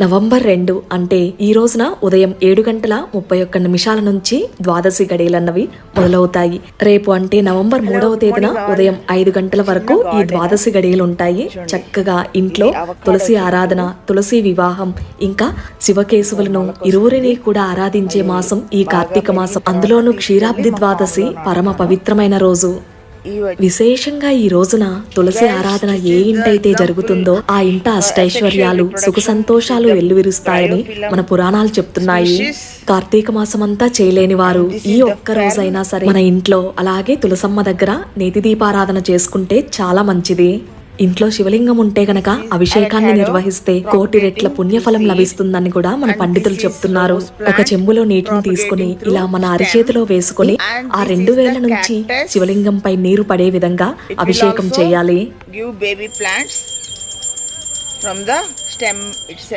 November 2 అంటే ఈ రోజున ఉదయం 7:31 నుంచి ద్వాదశి గడియలన్నవి మొదలవుతాయి. రేపు అంటే నవంబర్ 3వ తేదీన ఉదయం 5 గంటల వరకు ఈ ద్వాదశి గడియలు ఉంటాయి. చక్కగా ఇంట్లో తులసి ఆరాధన, తులసి వివాహం, ఇంకా శివకేశవులను ఇరువురిని కూడా ఆరాధించే మాసం ఈ కార్తీక మాసం. అందులోనూ క్షీరాబ్ది ద్వాదశి పరమ పవిత్రమైన రోజు. విశేషంగా ఈ రోజున తులసి ఆరాధన ఏ ఇంటైతే జరుగుతుందో ఆ ఇంట అష్టైశ్వర్యాలు, సుఖ సంతోషాలు వెల్లువిరుస్తాయని మన పురాణాలు చెప్తున్నాయి. కార్తీక మాసమంతా చేయలేని వారు ఈ ఒక్క రోజైనా సరే మన ఇంట్లో అలాగే తులసమ్మ దగ్గర నేతి దీపారాధన చేసుకుంటే చాలా మంచిది. ఇంట్లో శివలింగం ఉంటే గనక అభిషేకాన్ని నిర్వహిస్తే 1,000,000 రెట్ల పుణ్యఫలం లభిస్తుందని కూడా మన పండితులు చెప్తున్నారు. ఒక చెంబులో నీటిని తీసుకుని ఇలా మన అరిచేతిలో వేసుకుని ఆ 2 వేళ్ల నుంచి శివలింగంపై నీరు పడే విధంగా అభిషేకం చేయాలి.